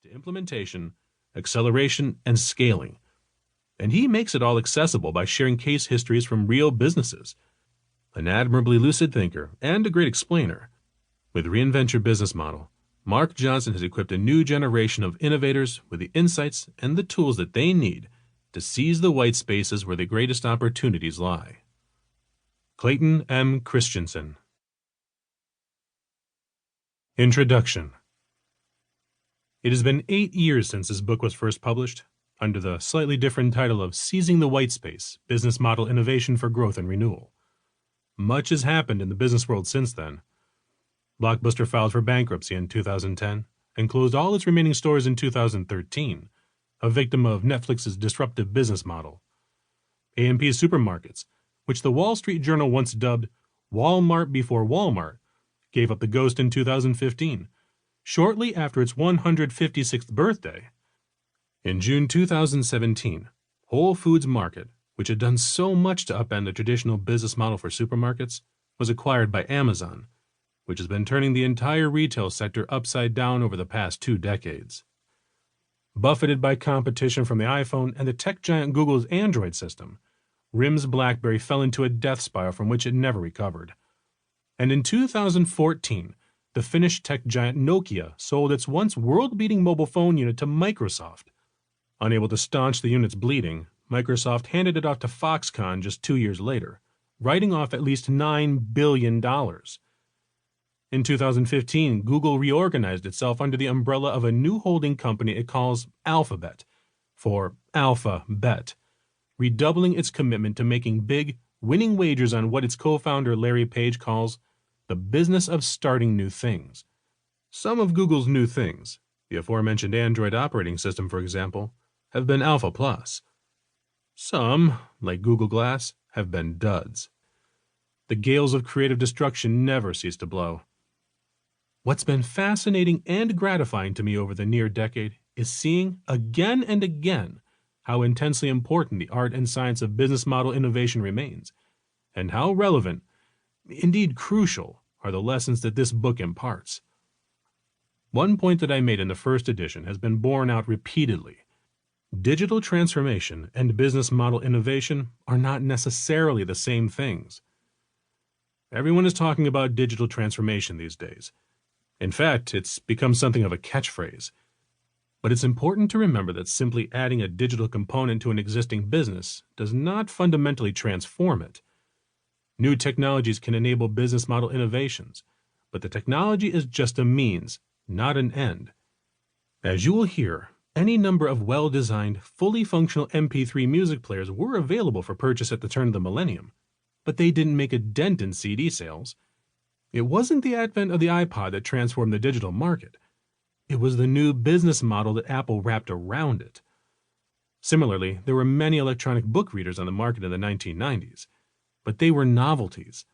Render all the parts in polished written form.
to implementation, acceleration, and scaling. And he makes it all accessible by sharing case histories from real businesses. An admirably lucid thinker and a great explainer. With Reinvent Your Business Model, Mark Johnson has equipped a new generation of innovators with the insights and the tools that they need to seize the white spaces where the greatest opportunities lie. Clayton M. Christensen. Introduction. It has been 8 years since this book was first published, under the slightly different title of Seizing the White Space, Business Model Innovation for Growth and Renewal. Much has happened in the business world since then. Blockbuster filed for bankruptcy in 2010 and closed all its remaining stores in 2013, a victim of Netflix's disruptive business model. A&P Supermarkets, which the Wall Street Journal once dubbed Walmart before Walmart, gave up the ghost in 2015, shortly after its 156th birthday. In June 2017, Whole Foods Market, which had done so much to upend the traditional business model for supermarkets, was acquired by Amazon, which has been turning the entire retail sector upside down over the past 2 decades. Buffeted by competition from the iPhone and the tech giant Google's Android system, RIM's BlackBerry fell into a death spiral from which it never recovered. And in 2014, the Finnish tech giant Nokia sold its once world-beating mobile phone unit to Microsoft. Unable to staunch the unit's bleeding, Microsoft handed it off to Foxconn just 2 years later, writing off at least $9 billion. In 2015, Google reorganized itself under the umbrella of a new holding company it calls Alphabet, for Alpha Bet, redoubling its commitment to making big, winning wagers on what its co-founder Larry Page calls the business of starting new things. Some of Google's new things, the aforementioned Android operating system for example, have been Alpha Plus. Some, like Google Glass, have been duds. The gales of creative destruction never cease to blow. What's been fascinating and gratifying to me over the near decade is seeing again and again how intensely important the art and science of business model innovation remains, and how relevant, indeed crucial, are the lessons that this book imparts. One point that I made in the first edition has been borne out repeatedly. Digital transformation and business model innovation are not necessarily the same things. Everyone is talking about digital transformation these days. In fact, it's become something of a catchphrase. But it's important to remember that simply adding a digital component to an existing business does not fundamentally transform it. New technologies can enable business model innovations, but the technology is just a means, not an end. As you will hear, any number of well-designed, fully functional MP3 music players were available for purchase at the turn of the millennium, but they didn't make a dent in CD sales. It wasn't the advent of the iPod that transformed the digital market. It was the new business model that Apple wrapped around it. Similarly, there were many electronic book readers on the market in the 1990s, but they were novelties.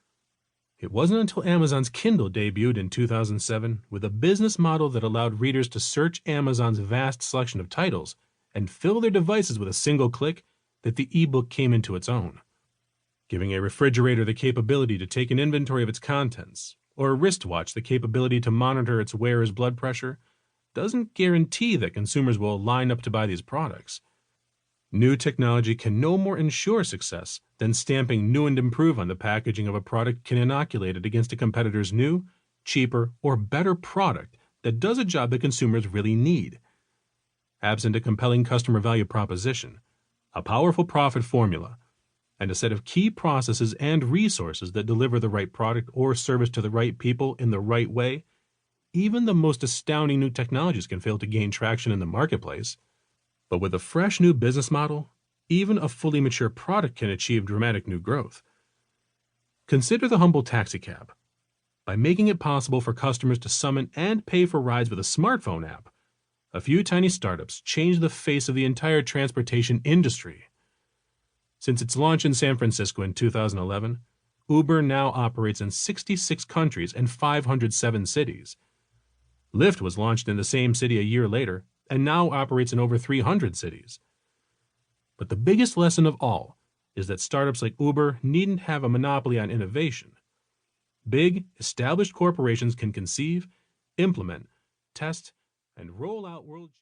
It wasn't until Amazon's Kindle debuted in 2007 with a business model that allowed readers to search Amazon's vast selection of titles and fill their devices with a single click that the ebook came into its own. Giving a refrigerator the capability to take an inventory of its contents, or a wristwatch the capability to monitor its wearer's blood pressure, doesn't guarantee that consumers will line up to buy these products. New technology can no more ensure success than stamping new and improve on the packaging of a product can inoculate it against a competitor's new, cheaper, or better product that does a job that consumers really need. Absent a compelling customer value proposition, a powerful profit formula, and a set of key processes and resources that deliver the right product or service to the right people in the right way, even the most astounding new technologies can fail to gain traction in the marketplace. But with a fresh new business model, even a fully mature product can achieve dramatic new growth. Consider the humble taxicab. By making it possible for customers to summon and pay for rides with a smartphone app, a few tiny startups changed the face of the entire transportation industry. Since its launch in San Francisco in 2011, Uber now operates in 66 countries and 507 cities. Lyft was launched in the same city a year later and now operates in over 300 cities. But the biggest lesson of all is that startups like Uber needn't have a monopoly on innovation. Big, established corporations can conceive, implement, test, and roll out world